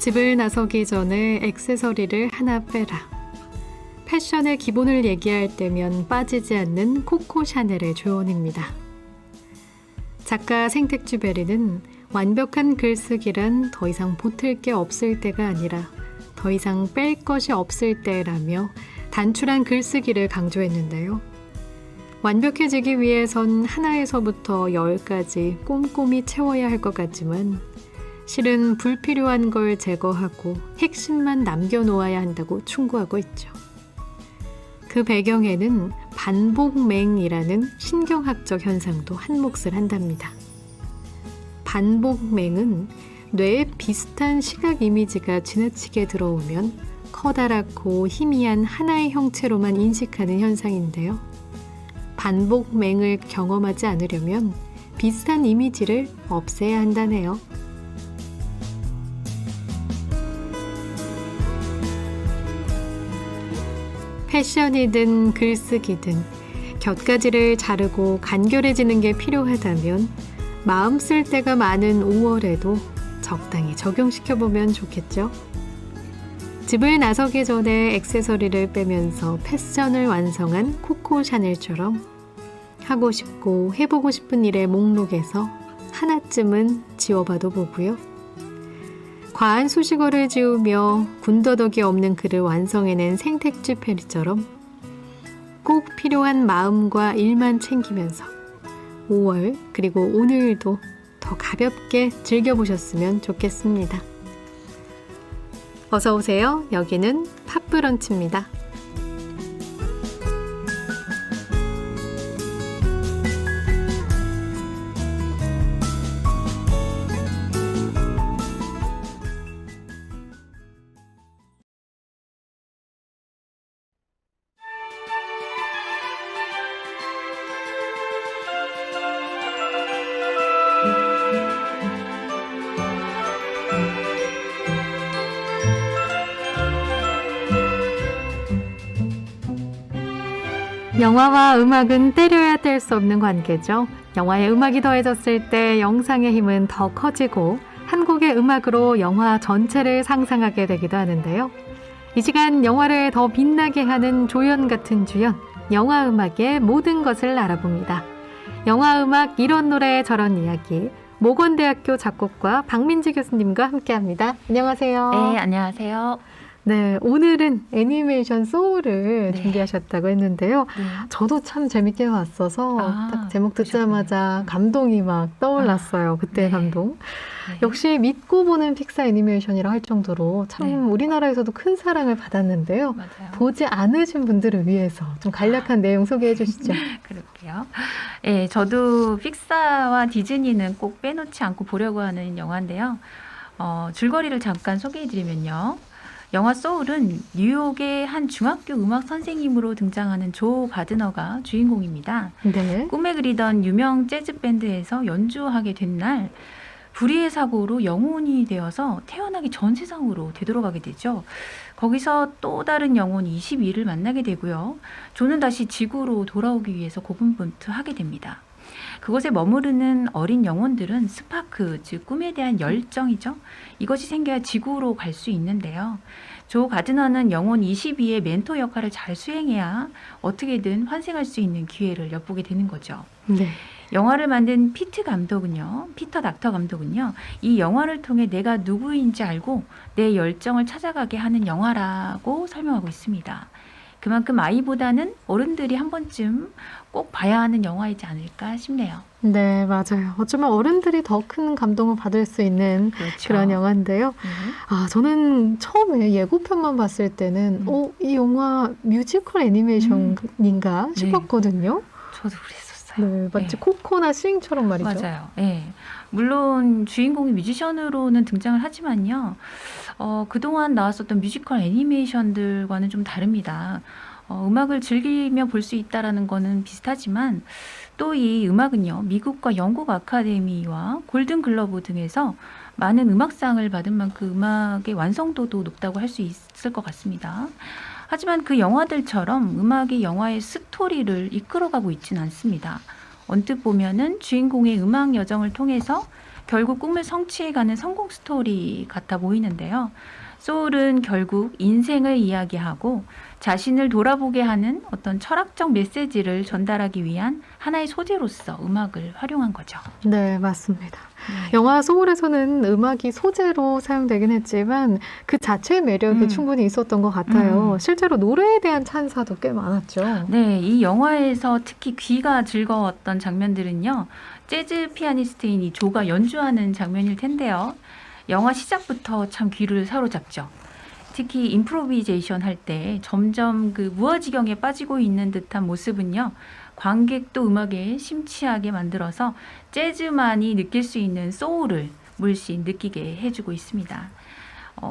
집을 나서기 전에 액세서리를 하나 빼라. 패션의 기본을 얘기할 때면 빠지지 않는 코코 샤넬의 조언입니다. 작가 생텍쥐베리는 완벽한 글쓰기란 더 이상 보탤 게 없을 때가 아니라 더 이상 뺄 것이 없을 때라며 단출한 글쓰기를 강조했는데요. 완벽해지기 위해선 하나에서부터 10까지 꼼꼼히 채워야 할 것 같지만 실은 불필요한 걸 제거하고 핵심만 남겨놓아야 한다고 충고하고 있죠. 그 배경에는 반복맹이라는 신경학적 현상도 한몫을 한답니다. 반복맹은 뇌에 비슷한 시각 이미지가 지나치게 들어오면 커다랗고 희미한 하나의 형체로만 인식하는 현상인데요. 반복맹을 경험하지 않으려면 비슷한 이미지를 없애야 한다네요. 패션이든 글쓰기든 곁가지를 자르고 간결해지는 게 필요하다면 마음 쓸 때가 많은 5월에도 적당히 적용시켜보면 좋겠죠. 집을 나서기 전에 액세서리를 빼면서 패션을 완성한 코코 샤넬처럼 하고 싶고 해보고 싶은 일의 목록에서 하나쯤은 지워봐도 보고요. 과한 수식어를 지우며 군더더기 없는 글을 완성해낸 생텍쥐페리처럼 꼭 필요한 마음과 일만 챙기면서 5월 그리고 오늘도 더 가볍게 즐겨보셨으면 좋겠습니다. 어서 오세요. 여기는 팝브런치입니다. 영화와 음악은 때려야 뗄 수 없는 관계죠. 영화의 음악이 더해졌을 때 영상의 힘은 더 커지고 한 곡의 음악으로 영화 전체를 상상하게 되기도 하는데요. 이 시간 영화를 더 빛나게 하는 조연 같은 주연, 영화 음악의 모든 것을 알아봅니다. 영화 음악 이런 노래 저런 이야기, 모건대학교 작곡가 박민지 교수님과 함께합니다. 안녕하세요. 네, 안녕하세요. 네, 오늘은 애니메이션 소울을 준비하셨다고 했는데요. 저도 참 재밌게 봤어서 딱 제목 듣자마자 감동이 막 떠올랐어요. 그때의 감동. 역시 믿고 보는 픽사 애니메이션이라 할 정도로 참 우리나라에서도 큰 사랑을 받았는데요. 맞아요. 보지 않으신 분들을 위해서 좀 간략한 내용 소개해 주시죠. 그럴게요. 네, 저도 픽사와 디즈니는 꼭 빼놓지 않고 보려고 하는 영화인데요. 줄거리를 잠깐 소개해드리면요. 영화 소울은 뉴욕의 한 중학교 음악 선생님으로 등장하는 조 가드너가 주인공입니다. 네. 꿈에 그리던 유명 재즈 밴드에서 연주하게 된 날 불의의 사고로 영혼이 되어서 태어나기 전 세상으로 되돌아가게 되죠. 거기서 또 다른 영혼 22를 만나게 되고요. 조는 다시 지구로 돌아오기 위해서 고군분투하게 됩니다. 그곳에 머무르는 어린 영혼들은 스파크, 즉 꿈에 대한 열정이죠. 이것이 생겨야 지구로 갈 수 있는데요. 조 가드너는 영혼 22의 멘토 역할을 잘 수행해야 어떻게든 환생할 수 있는 기회를 엿보게 되는 거죠. 네. 영화를 만든 피터 닥터 감독은요. 이 영화를 통해 내가 누구인지 알고 내 열정을 찾아가게 하는 영화라고 설명하고 있습니다. 그만큼 아이보다는 어른들이 한 번쯤 꼭 봐야 하는 영화이지 않을까 싶네요. 네, 맞아요. 어쩌면 어른들이 더 큰 감동을 받을 수 있는 그런 영화인데요. 저는 처음에 예고편만 봤을 때는 이 영화 뮤지컬 애니메이션인가 싶었거든요. 저도 그랬었어요. 네, 마치 코코나 싱처럼 말이죠. 맞아요. 네. 물론 주인공이 뮤지션으로는 등장을 하지만요. 그동안 나왔었던 뮤지컬 애니메이션들과는 좀 다릅니다. 음악을 즐기며 볼 수 있다라는 거는 비슷하지만 또 이 음악은요. 미국과 영국 아카데미와 골든 글러브 등에서 많은 음악상을 받은 만큼 음악의 완성도도 높다고 할 수 있을 것 같습니다. 하지만 그 영화들처럼 음악이 영화의 스토리를 이끌어가고 있지는 않습니다. 언뜻 보면은 주인공의 음악 여정을 통해서 결국 꿈을 성취해가는 성공 스토리 같아 보이는데요. 소울은 결국 인생을 이야기하고 자신을 돌아보게 하는 어떤 철학적 메시지를 전달하기 위한 하나의 소재로서 음악을 활용한 거죠. 네, 맞습니다. 영화 소울에서는 음악이 소재로 사용되긴 했지만 그 자체의 매력이 충분히 있었던 것 같아요. 실제로 노래에 대한 찬사도 꽤 많았죠. 네, 이 영화에서 특히 귀가 즐거웠던 장면들은요. 재즈 피아니스트인 이 조가 연주하는 장면일 텐데요. 영화 시작부터 참 귀를 사로잡죠. 특히 임프로비제이션 할 때 점점 그 무아지경에 빠지고 있는 듯한 모습은요. 관객도 음악에 심취하게 만들어서 재즈만이 느낄 수 있는 소울을 물씬 느끼게 해주고 있습니다.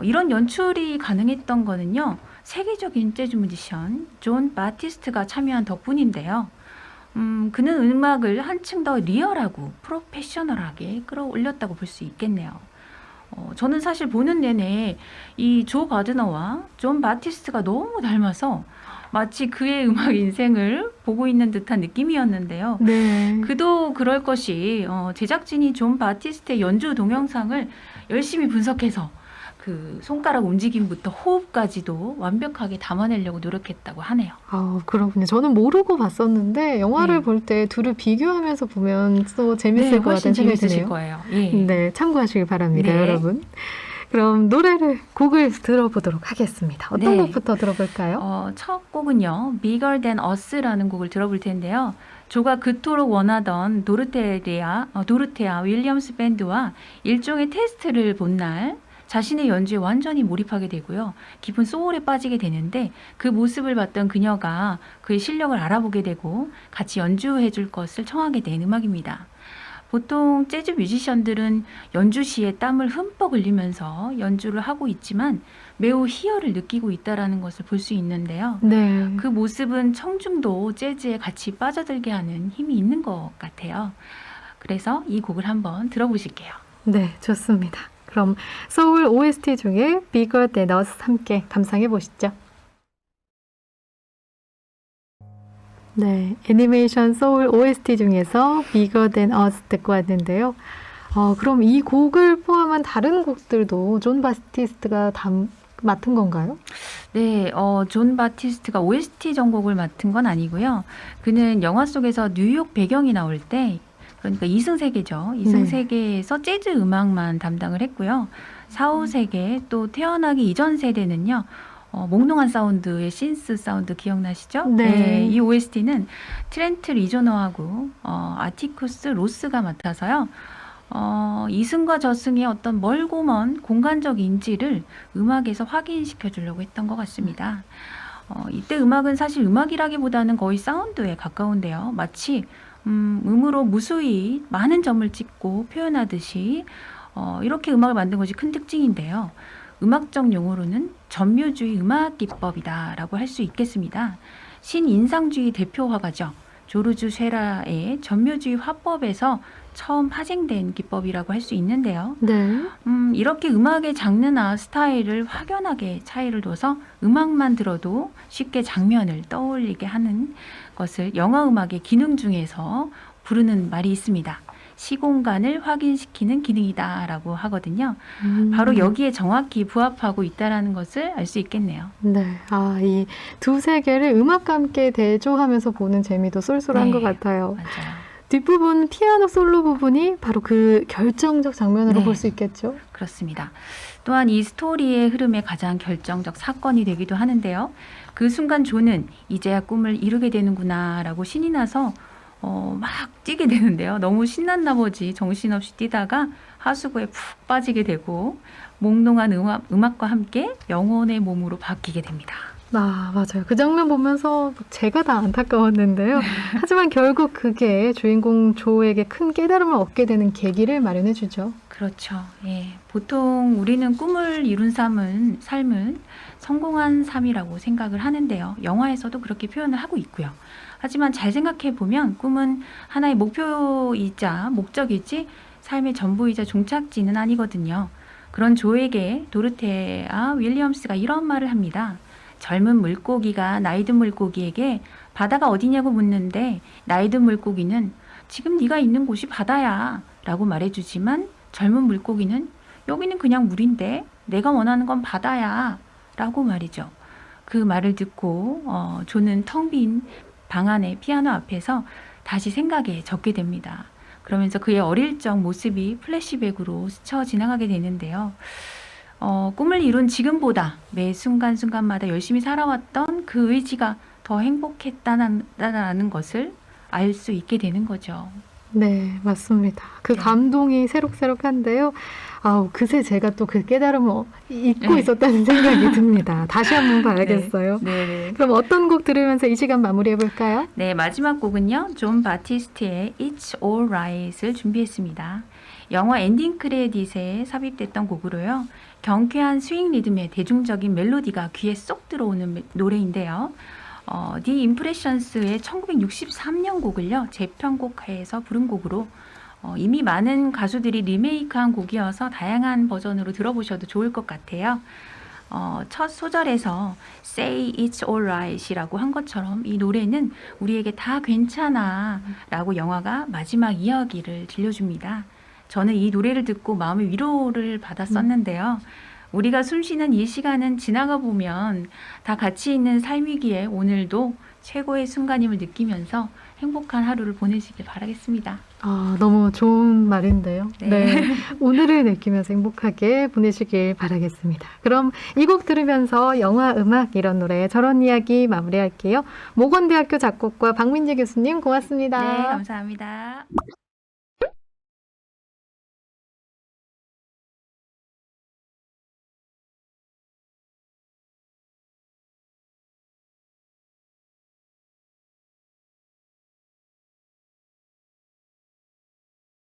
이런 연출이 가능했던 거는요. 세계적인 재즈 뮤지션 존 바티스트가 참여한 덕분인데요. 그는 음악을 한층 더 리얼하고 프로페셔널하게 끌어올렸다고 볼 수 있겠네요. 저는 사실 보는 내내 이 조 바드너와 존 바티스트가 너무 닮아서 마치 그의 음악 인생을 보고 있는 듯한 느낌이었는데요. 네. 그도 그럴 것이 제작진이 존 바티스트의 연주 동영상을 열심히 분석해서 그 손가락 움직임부터 호흡까지도 완벽하게 담아내려고 노력했다고 하네요. 그렇군요. 저는 모르고 봤었는데 영화를 네. 볼 때 둘을 비교하면서 보면 또 재밌을 것 같다는 생각이 재밌으실 드네요. 거예요. 예. 네, 참고하시길 바랍니다, 네. 여러분. 그럼 곡을 들어보도록 하겠습니다. 어떤 네. 곡부터 들어볼까요? 첫 곡은요. Bigger Than Us라는 곡을 들어볼 텐데요. 조가 그토록 원하던 도르테아 윌리엄스 밴드와 일종의 테스트를 본 날 자신의 연주에 완전히 몰입하게 되고요. 깊은 소울에 빠지게 되는데 그 모습을 봤던 그녀가 그의 실력을 알아보게 되고 같이 연주해 줄 것을 청하게 된 음악입니다. 보통 재즈 뮤지션들은 연주 시에 땀을 흠뻑 흘리면서 연주를 하고 있지만 매우 희열을 느끼고 있다는 것을 볼 수 있는데요. 네. 그 모습은 청중도 재즈에 같이 빠져들게 하는 힘이 있는 것 같아요. 그래서 이 곡을 한번 들어보실게요. 네, 좋습니다. 그럼 소울 OST 중에 Bigger Than Us 함께 감상해 보시죠. 네, 애니메이션 소울 OST 중에서 Bigger Than Us 듣고 왔는데요. 그럼 이 곡을 포함한 다른 곡들도 존 바티스트가 맡은 건가요? 네, 존 바티스트가 OST 전곡을 맡은 건 아니고요. 그는 영화 속에서 뉴욕 배경이 나올 때, 그러니까 2승 세계죠. 2승 세계에서 재즈 음악만 담당을 했고요. 4, 5세계 또 태어나기 이전 세대는요. 몽롱한 사운드의 신스 사운드 기억나시죠? 네. 이 OST는 트렌트 리조너하고 아티쿠스 로스가 맡아서요. 이승과 저승의 어떤 멀고 먼 공간적 인지를 음악에서 확인시켜 주려고 했던 것 같습니다. 이때 음악은 사실 음악이라기보다는 거의 사운드에 가까운데요. 마치 음으로 무수히 많은 점을 찍고 표현하듯이 이렇게 음악을 만든 것이 큰 특징인데요. 음악적 용어로는 전묘주의 음악 기법이다라고 할 수 있겠습니다. 신인상주의 대표 화가죠. 조르주 쉐라의 전묘주의 화법에서 처음 파생된 기법이라고 할 수 있는데요. 네. 이렇게 음악의 장르나 스타일을 확연하게 차이를 둬서 음악만 들어도 쉽게 장면을 떠올리게 하는 것을 영화 음악의 기능 중에서 부르는 말이 있습니다. 시공간을 확인시키는 기능이다라고 하거든요. 바로 여기에 정확히 부합하고 있다는 것을 알 수 있겠네요. 네, 이 두 세계를 음악과 함께 대조하면서 보는 재미도 쏠쏠한 것 같아요. 맞아요. 뒷부분 피아노 솔로 부분이 바로 그 결정적 장면으로 볼 수 있겠죠? 그렇습니다. 또한 이 스토리의 흐름의 가장 결정적 사건이 되기도 하는데요. 그 순간 조는 이제야 꿈을 이루게 되는구나 라고 신이 나서 막 뛰게 되는데요. 너무 신난 나머지 정신없이 뛰다가 하수구에 푹 빠지게 되고 몽롱한 음악과 함께 영혼의 몸으로 바뀌게 됩니다. 맞아요. 그 장면 보면서 제가 다 안타까웠는데요. 하지만 결국 그게 주인공 조에게 큰 깨달음을 얻게 되는 계기를 마련해 주죠. 그렇죠. 예. 보통 우리는 꿈을 이룬 삶은 성공한 삶이라고 생각을 하는데요. 영화에서도 그렇게 표현을 하고 있고요. 하지만 잘 생각해 보면 꿈은 하나의 목표이자 목적이지 삶의 전부이자 종착지는 아니거든요. 그런 조에게 도르테아 윌리엄스가 이런 말을 합니다. 젊은 물고기가 나이든 물고기에게 바다가 어디냐고 묻는데 나이든 물고기는 지금 네가 있는 곳이 바다야 라고 말해주지만 젊은 물고기는 여기는 그냥 물인데 내가 원하는 건 바다야 라고 말이죠. 그 말을 듣고 조는 텅 빈 방 안의 피아노 앞에서 다시 생각에 젖게 됩니다. 그러면서 그의 어릴 적 모습이 플래시백으로 스쳐 지나가게 되는데요. 꿈을 이룬 지금보다 매 순간순간마다 열심히 살아왔던 그 의지가 더 행복했다는 것을 알 수 있게 되는 거죠. 네, 맞습니다. 그 네. 감동이 새록새록한데요. 아우, 그새 제가 또 그 깨달음을 잊고 네. 있었다는 생각이 듭니다. 다시 한번 봐야겠어요. 네. 그럼 어떤 곡 들으면서 이 시간 마무리해 볼까요? 네, 마지막 곡은요. 존 바티스트의 It's Alright을 준비했습니다. 영화 엔딩 크레딧에 삽입됐던 곡으로요. 경쾌한 스윙 리듬의 대중적인 멜로디가 귀에 쏙 들어오는 노래인데요. The Impressions의 1963년 곡을요. 재편곡해서 부른 곡으로 이미 많은 가수들이 리메이크한 곡이어서 다양한 버전으로 들어보셔도 좋을 것 같아요. 첫 소절에서 Say It's Alright이라고 한 것처럼 이 노래는 우리에게 다 괜찮아 라고 영화가 마지막 이야기를 들려줍니다. 저는 이 노래를 듣고 마음의 위로를 받았었는데요. 우리가 숨쉬는 이 시간은 지나가 보면 다 가치 있는 삶이기에 오늘도 최고의 순간임을 느끼면서 행복한 하루를 보내시길 바라겠습니다. 아, 너무 좋은 말인데요. 네. 네. 오늘을 느끼면서 행복하게 보내시길 바라겠습니다. 그럼 이 곡 들으면서 영화, 음악, 이런 노래, 저런 이야기 마무리할게요. 모건대학교 작곡가 박민지 교수님 고맙습니다. 네, 감사합니다.